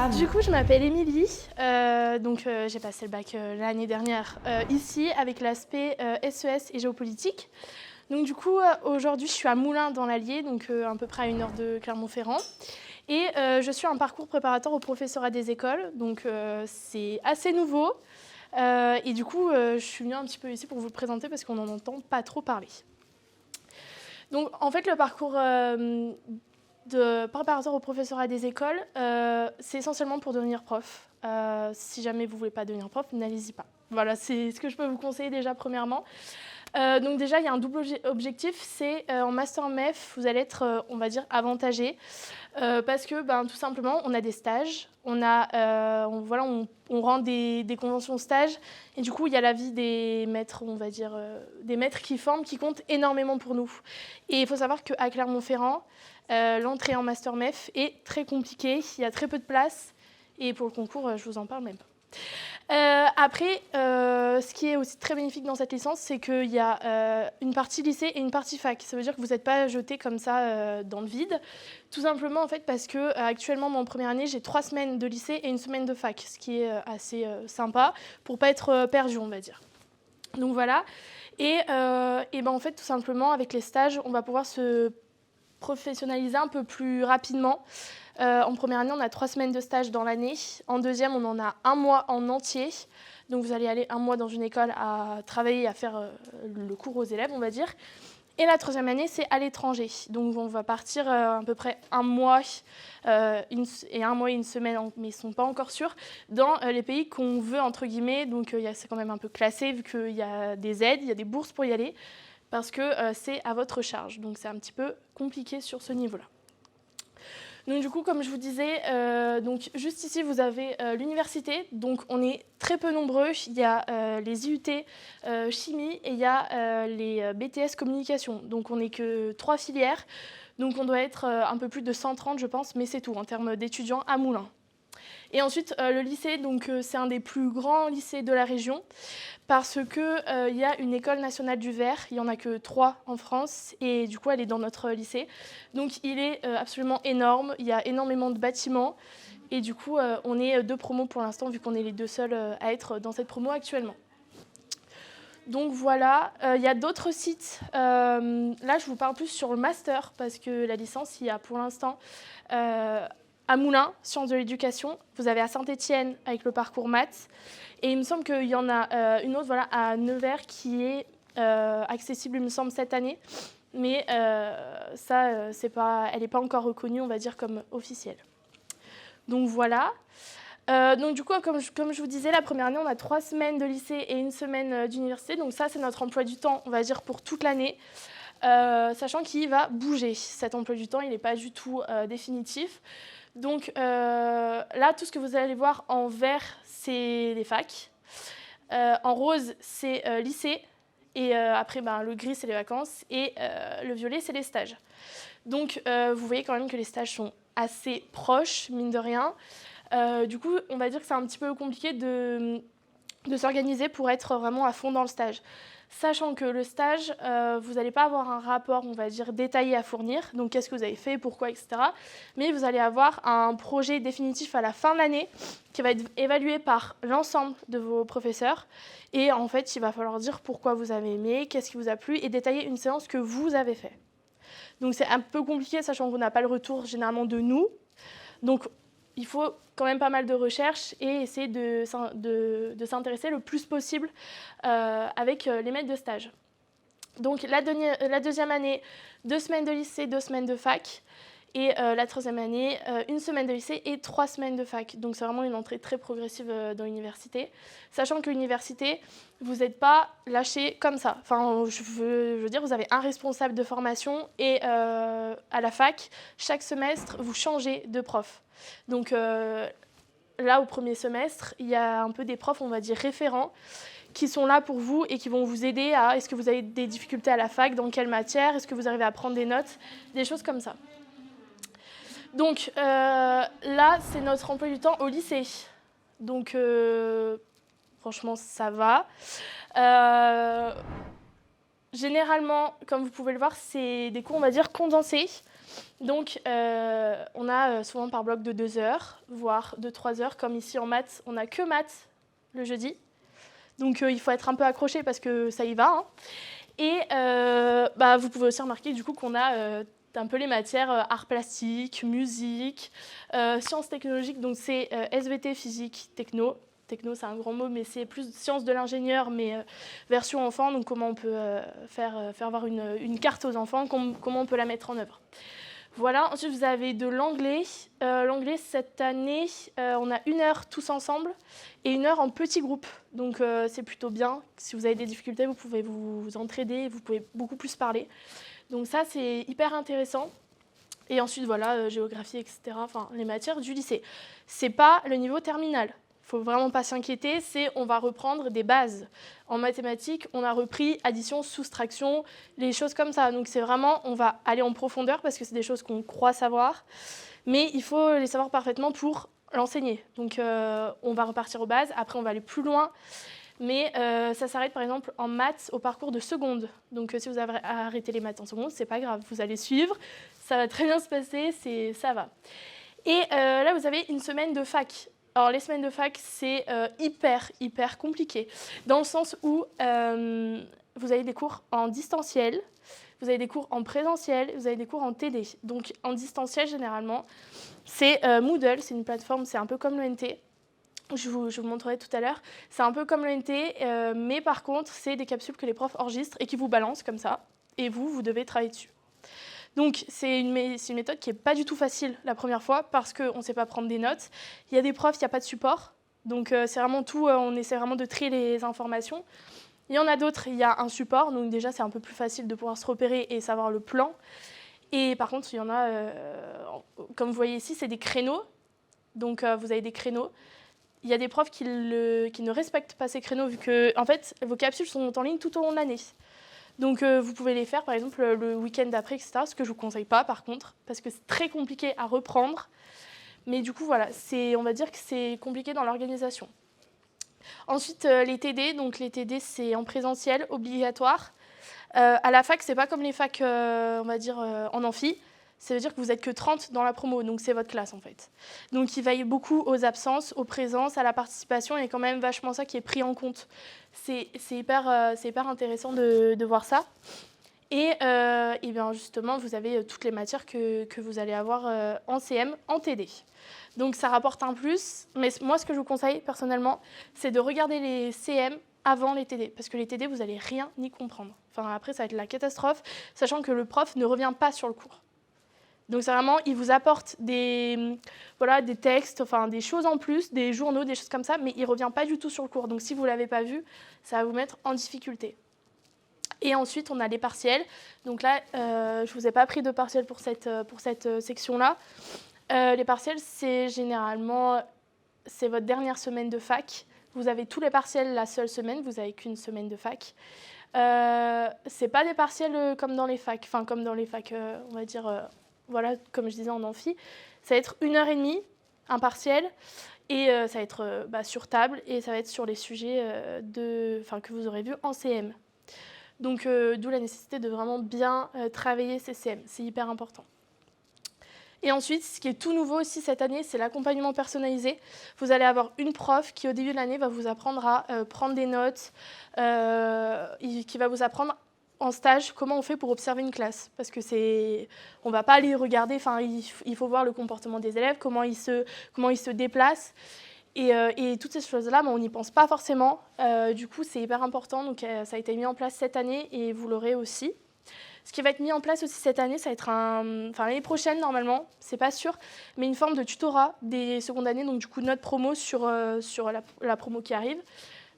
femme. Du coup, je m'appelle Émilie. J'ai passé le bac l'année dernière ici avec l'aspect SES et géopolitique. Donc du coup, aujourd'hui, je suis à Moulins dans l'Allier, donc à peu près à 1 heure de Clermont-Ferrand. Et je suis un parcours préparatoire au professorat des écoles, donc c'est assez nouveau. Et du coup, je suis venue un petit peu ici pour vous le présenter parce qu'on n'en entend pas trop parler. Donc en fait, le parcours de préparateur au professorat des écoles, c'est essentiellement pour devenir prof. Si jamais vous ne voulez pas devenir prof, n'allez-y pas. Voilà, c'est ce que je peux vous conseiller déjà premièrement. Donc déjà, il y a un double objectif, c'est en master MEF, vous allez être, on va dire, avantagé. Parce que tout simplement, on a des stages, on rend des conventions stages, et du coup, il y a l'avis des maîtres, on va dire, des maîtres qui forment, qui comptent énormément pour nous. Et il faut savoir qu'à Clermont-Ferrand, l'entrée en master MEF est très compliquée, il y a très peu de place, et pour le concours, je vous en parle même pas. Après, ce qui est aussi très bénéfique dans cette licence, c'est qu'il y a une partie lycée et une partie fac. Ça veut dire que vous n'êtes pas jeté comme ça dans le vide. Tout simplement en fait parce que actuellement, en première année, j'ai 3 semaines de lycée et 1 semaine de fac, ce qui est assez sympa pour pas être perdu, on va dire. Donc voilà. Et en fait, tout simplement, avec les stages, on va pouvoir se professionnaliser un peu plus rapidement. En première année, on a 3 semaines de stage dans l'année. En deuxième, on en a 1 mois en entier. Donc vous allez aller 1 mois dans une école à travailler, à faire le cours aux élèves, on va dire. Et la troisième année, c'est à l'étranger. Donc on va partir à peu près 1 mois et 1 mois et 1 semaine, mais ils ne sont pas encore sûrs, dans les pays qu'on veut, entre guillemets. Donc c'est quand même un peu classé, vu qu'il y a des aides, il y a des bourses pour y aller, parce que c'est à votre charge. Donc c'est un petit peu compliqué sur ce niveau-là. Donc du coup, comme je vous disais, donc juste ici, vous avez l'université. Donc on est très peu nombreux. Il y a les IUT chimie et il y a les BTS communication. Donc on n'est que 3 filières. Donc on doit être un peu plus de 130, je pense, mais c'est tout en termes d'étudiants à Moulins. Et ensuite, le lycée, donc c'est un des plus grands lycées de la région parce qu'il y a une école nationale du verre. Il n'y en a que 3 en France et du coup, elle est dans notre lycée. Donc il est absolument énorme. Il y a énormément de bâtiments et du coup, on est 2 promos pour l'instant vu qu'on est les 2 seuls à être dans cette promo actuellement. Donc voilà, il y a d'autres sites. Là, je vous parle plus sur le master parce que la licence, il y a pour l'instant à Moulins, sciences de l'éducation. Vous avez à Saint-Étienne avec le parcours maths. Et il me semble qu'il y en a une autre à Nevers qui est accessible, il me semble, cette année. Mais elle n'est pas encore reconnue, on va dire, comme officielle. Donc voilà. Donc du coup, comme je vous disais, la première année, on a 3 semaines de lycée et 1 semaine d'université. Donc ça, c'est notre emploi du temps, on va dire, pour toute l'année. Sachant qu'il va bouger. Cet emploi du temps, il n'est pas du tout définitif. Donc là, tout ce que vous allez voir en vert, c'est les facs. En rose, c'est lycée. Et après, le gris, c'est les vacances. Et le violet, c'est les stages. Donc vous voyez quand même que les stages sont assez proches, mine de rien. Du coup, on va dire que c'est un petit peu compliqué de s'organiser pour être vraiment à fond dans le stage. Sachant que le stage, vous n'allez pas avoir un rapport, on va dire, détaillé à fournir. Donc, qu'est-ce que vous avez fait, pourquoi, etc. Mais vous allez avoir un projet définitif à la fin de l'année qui va être évalué par l'ensemble de vos professeurs. Et en fait, il va falloir dire pourquoi vous avez aimé, qu'est-ce qui vous a plu et détailler une séance que vous avez fait. Donc, c'est un peu compliqué, sachant qu'on n'a pas le retour généralement de nous. Donc, il faut quand même pas mal de recherches et essayer de s'intéresser le plus possible avec les maîtres de stage. Donc la deuxième année, 2 semaines de lycée, 2 semaines de fac. Et la troisième année, 1 semaine de lycée et 3 semaines de fac. Donc c'est vraiment une entrée très progressive dans l'université. Sachant que l'université, vous n'êtes pas lâché comme ça. Enfin, je veux dire, vous avez un responsable de formation et à la fac, chaque semestre, vous changez de prof. Donc là, au premier semestre, il y a un peu des profs, on va dire, référents, qui sont là pour vous et qui vont vous aider à est-ce que vous avez des difficultés à la fac, dans quelle matière, est-ce que vous arrivez à prendre des notes, des choses comme ça. Donc là, c'est notre emploi du temps au lycée. Donc franchement, ça va. Généralement, comme vous pouvez le voir, c'est des cours, on va dire, condensés. Donc, on a souvent par bloc de 2 heures, voire de 3 heures. Comme ici en maths, on n'a que maths le jeudi. Donc, il faut être un peu accroché parce que ça y va. Hein. Et vous pouvez aussi remarquer du coup qu'on a un peu les matières arts plastiques, musique, sciences technologiques. Donc, c'est SVT, physique, techno. Techno, c'est un grand mot, mais c'est plus sciences de l'ingénieur, mais version enfant. Donc, comment on peut faire voir une carte aux enfants, comment on peut la mettre en œuvre. Voilà, ensuite vous avez de l'anglais. L'anglais, cette année, on a 1 heure tous ensemble et 1 heure en petits groupes. Donc c'est plutôt bien. Si vous avez des difficultés, vous pouvez vous entraider, vous pouvez beaucoup plus parler. Donc ça, c'est hyper intéressant. Et ensuite, voilà, géographie, etc. Enfin, les matières du lycée. C'est pas le niveau terminal. Il ne faut vraiment pas s'inquiéter, on va reprendre des bases. En mathématiques, on a repris addition, soustraction, les choses comme ça. Donc c'est vraiment, on va aller en profondeur parce que c'est des choses qu'on croit savoir, mais il faut les savoir parfaitement pour l'enseigner. Donc on va repartir aux bases, après on va aller plus loin, mais ça s'arrête par exemple en maths au parcours de seconde. Donc si vous avez arrêté les maths en seconde, c'est pas grave, vous allez suivre, ça va très bien se passer, ça va. Et là, vous avez une semaine de fac. Alors, les semaines de fac, c'est hyper compliqué, dans le sens où vous avez des cours en distanciel, vous avez des cours en présentiel, vous avez des cours en TD. Donc, en distanciel, généralement, c'est Moodle, c'est une plateforme, c'est un peu comme l'ENT. Je vous montrerai tout à l'heure. C'est un peu comme l'ENT, mais par contre, c'est des capsules que les profs enregistrent et qui vous balancent comme ça, et vous devez travailler dessus. Donc, c'est une méthode qui n'est pas du tout facile la première fois parce qu'on ne sait pas prendre des notes. Il y a des profs, il n'y a pas de support. Donc, c'est vraiment tout, on essaie vraiment de trier les informations. Il y en a d'autres, il y a un support. Donc, déjà, c'est un peu plus facile de pouvoir se repérer et savoir le plan. Et par contre, il y en a, comme vous voyez ici, c'est des créneaux. Donc, vous avez des créneaux. Il y a des profs qui ne respectent pas ces créneaux vu que, en fait, vos capsules sont en ligne tout au long de l'année. Donc, vous pouvez les faire, par exemple, le week-end d'après, etc. Ce que je ne vous conseille pas, par contre, parce que c'est très compliqué à reprendre. Mais du coup, voilà, on va dire que c'est compliqué dans l'organisation. Ensuite, les TD. Donc, les TD, c'est en présentiel, obligatoire. À la fac, ce n'est pas comme les facs, on va dire, en amphi. Ça veut dire que vous n'êtes que 30 dans la promo, donc c'est votre classe, en fait. Donc, il veille beaucoup aux absences, aux présences, à la participation. Il y a quand même vachement ça qui est pris en compte. C'est hyper intéressant de voir ça. Et bien justement, vous avez toutes les matières que vous allez avoir en CM, en TD. Donc, ça rapporte un plus. Mais moi, ce que je vous conseille, personnellement, c'est de regarder les CM avant les TD. Parce que les TD, vous n'allez rien y comprendre. Enfin, après, ça va être la catastrophe, sachant que le prof ne revient pas sur le cours. Donc, c'est vraiment, il vous apporte des textes, enfin, des choses en plus, des journaux, des choses comme ça, mais il ne revient pas du tout sur le cours. Donc, si vous ne l'avez pas vu, ça va vous mettre en difficulté. Et ensuite, on a les partiels. Donc là, je ne vous ai pas pris de partiels pour cette section-là. Les partiels, c'est généralement votre dernière semaine de fac. Vous avez tous les partiels la seule semaine, vous n'avez qu'une semaine de fac. Ce n'est pas des partiels comme dans les facs, on va dire... Voilà, comme je disais en amphi, ça va être 1h30, un partiel, et ça va être sur table, et ça va être sur les sujets que vous aurez vus en CM. Donc, d'où la nécessité de vraiment bien travailler ces CM, c'est hyper important. Et ensuite, ce qui est tout nouveau aussi cette année, c'est l'accompagnement personnalisé. Vous allez avoir une prof qui, au début de l'année, va vous apprendre à prendre des notes, qui va vous apprendre en stage, comment on fait pour observer une classe. Parce que on ne va pas aller regarder, il faut voir le comportement des élèves, comment ils se déplacent. Et toutes ces choses-là, on n'y pense pas forcément. Du coup, c'est hyper important. Donc, ça a été mis en place cette année et vous l'aurez aussi. Ce qui va être mis en place aussi cette année, ça va être l'année prochaine, normalement, c'est pas sûr, mais une forme de tutorat des secondes années, donc du coup, notre promo sur la promo qui arrive.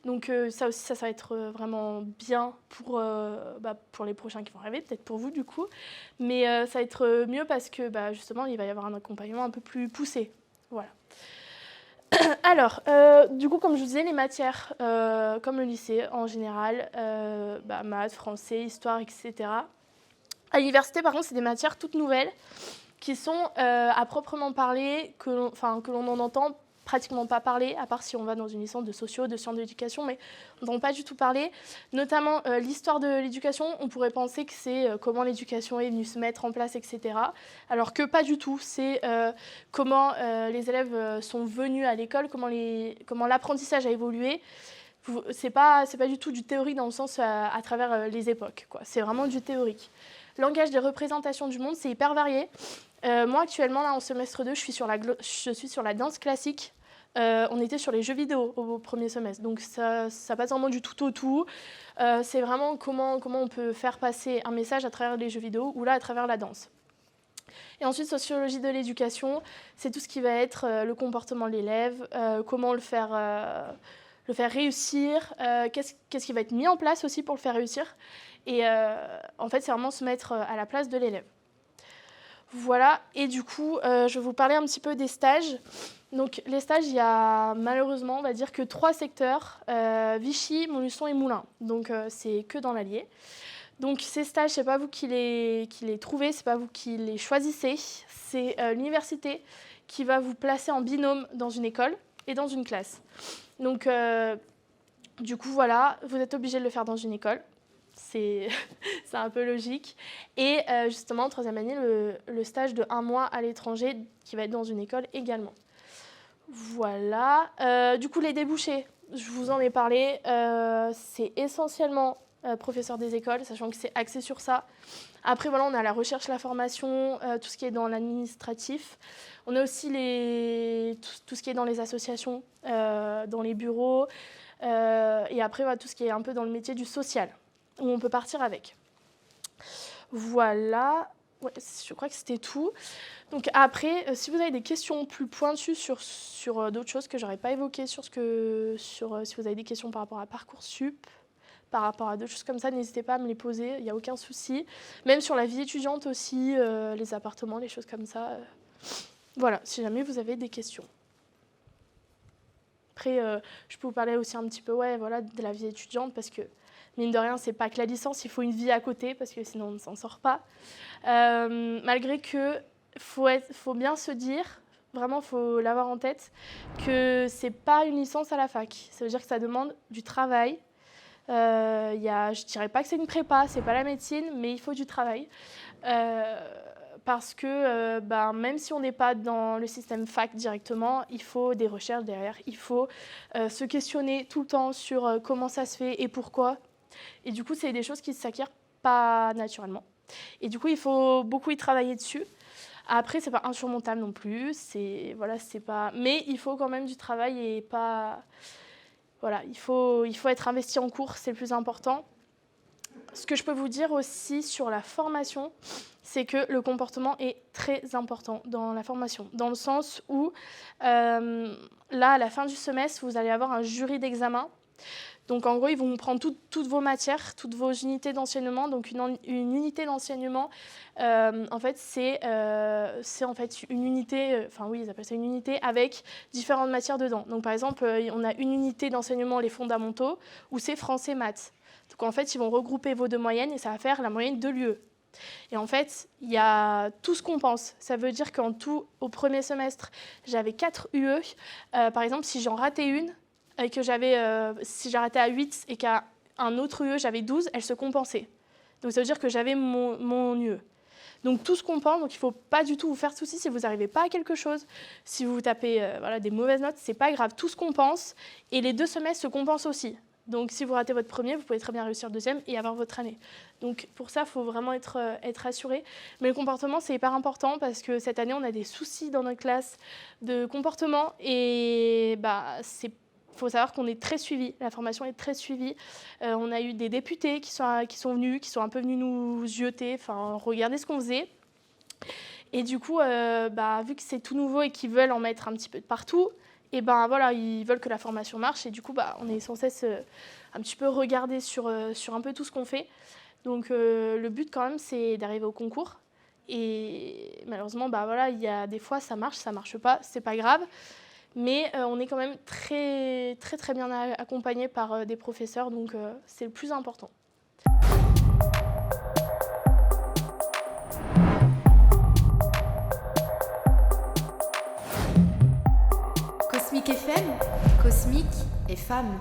Donc ça aussi, ça va être vraiment bien pour les prochains qui vont arriver, peut-être pour vous du coup. Mais ça va être mieux parce que justement, il va y avoir un accompagnement un peu plus poussé. Voilà. Alors, du coup, comme je vous disais, les matières, comme le lycée en général, maths, français, histoire, etc. À l'université, par contre, c'est des matières toutes nouvelles qui sont à proprement parler, que l'on en entend pratiquement pas parler, à part si on va dans une licence de sociaux, de sciences de l'éducation, mais on n'entend pas du tout parler. Notamment l'histoire de l'éducation, on pourrait penser que c'est comment l'éducation est venue se mettre en place, etc. Alors que pas du tout, c'est comment les élèves sont venus à l'école, comment l'apprentissage a évolué. C'est pas du tout du théorique dans le sens à travers les époques, quoi. C'est vraiment du théorique. Langage des représentations du monde, c'est hyper varié. Moi, actuellement, là, en semestre 2, je suis sur la danse classique. On était sur les jeux vidéo au premier semestre. Donc, ça passe vraiment du tout au tout. C'est vraiment comment on peut faire passer un message à travers les jeux vidéo ou là, à travers la danse. Et ensuite, sociologie de l'éducation, c'est tout ce qui va être le comportement de l'élève, comment le faire réussir, qu'est-ce qui va être mis en place aussi pour le faire réussir. Et en fait, c'est vraiment se mettre à la place de l'élève. Voilà, et du coup, je vais vous parler un petit peu des stages. Donc, les stages, il y a malheureusement, on va dire que 3 secteurs, Vichy, Montluçon et Moulins. Donc, c'est que dans l'Allier. Donc, ces stages, ce n'est pas vous qui les trouvez, ce n'est pas vous qui les choisissez. C'est l'université qui va vous placer en binôme dans une école et dans une classe. Donc, du coup, voilà, vous êtes obligé de le faire dans une école. C'est un peu logique. Et justement, en 3e année, le stage de 1 mois à l'étranger qui va être dans une école également. Voilà. Du coup, les débouchés, je vous en ai parlé. C'est essentiellement professeur des écoles, sachant que c'est axé sur ça. Après, voilà, on a la recherche, la formation, tout ce qui est dans l'administratif. On a aussi tout ce qui est dans les associations, dans les bureaux. Et après, voilà, tout ce qui est un peu dans le métier du social, où on peut partir avec. Voilà, ouais, je crois que c'était tout. Donc après, si vous avez des questions plus pointues sur d'autres choses que je n'aurais pas évoquées, si vous avez des questions par rapport à Parcoursup, par rapport à d'autres choses comme ça, n'hésitez pas à me les poser, il n'y a aucun souci. Même sur la vie étudiante aussi, les appartements, les choses comme ça. Voilà, si jamais vous avez des questions. Après, je peux vous parler aussi un petit peu de la vie étudiante, parce que mine de rien, c'est pas que la licence, il faut une vie à côté, parce que sinon on ne s'en sort pas. Malgré que faut bien se dire, vraiment, il faut l'avoir en tête, que c'est pas une licence à la fac. Ça veut dire que ça demande du travail. Je dirais pas que c'est une prépa, c'est pas la médecine, mais il faut du travail. Parce que même si on n'est pas dans le système fac directement, il faut des recherches derrière. Il faut se questionner tout le temps sur comment ça se fait et pourquoi. Et du coup, c'est des choses qui ne s'acquièrent pas naturellement. Et du coup, il faut beaucoup y travailler dessus. Après, c'est pas insurmontable non plus. C'est pas. Mais il faut quand même du travail et pas. Voilà, il faut être investi en cours, c'est le plus important. Ce que je peux vous dire aussi sur la formation, c'est que le comportement est très important dans la formation, dans le sens où, là, à la fin du semestre, vous allez avoir un jury d'examen. Donc, en gros, ils vont vous prendre toutes vos matières, toutes vos unités d'enseignement. Donc, une unité d'enseignement, en fait, c'est en fait une unité, ils appellent ça une unité avec différentes matières dedans. Donc, par exemple, on a une unité d'enseignement, les fondamentaux, où c'est français, maths. Donc, en fait, ils vont regrouper vos 2 moyennes et ça va faire la moyenne de l'UE. Et en fait, il y a tout ce qu'on pense. Ça veut dire qu'en tout, au premier semestre, j'avais 4 UE. Par exemple, si j'en ratais une, et que si j'arrêtais à 8 et qu'à un autre UE, j'avais 12, elle se compensait. Donc ça veut dire que j'avais mon UE. Donc tout se compense, donc il ne faut pas du tout vous faire de soucis si vous n'arrivez pas à quelque chose. Si vous tapez des mauvaises notes, ce n'est pas grave, tout se compense. Et les 2 semestres se compensent aussi. Donc si vous ratez votre premier, vous pouvez très bien réussir le deuxième et avoir votre année. Donc pour ça, il faut vraiment être assuré. Mais le comportement, c'est hyper important parce que cette année, on a des soucis dans notre classe de comportement. Et il faut savoir qu'on est très suivi, la formation est très suivie. On a eu des députés qui sont venus, qui sont un peu venus nous zioter, regarder ce qu'on faisait. Et du coup, vu que c'est tout nouveau et qu'ils veulent en mettre un petit peu de partout, et ils veulent que la formation marche. Et du coup, on est sans cesse un petit peu regarder sur un peu tout ce qu'on fait. Donc le but quand même, c'est d'arriver au concours. Et malheureusement, il y a des fois, ça marche pas, c'est pas grave. Mais on est quand même très, très, très bien accompagné par des professeurs, donc c'est le plus important. Cosmic FM, cosmique et femme.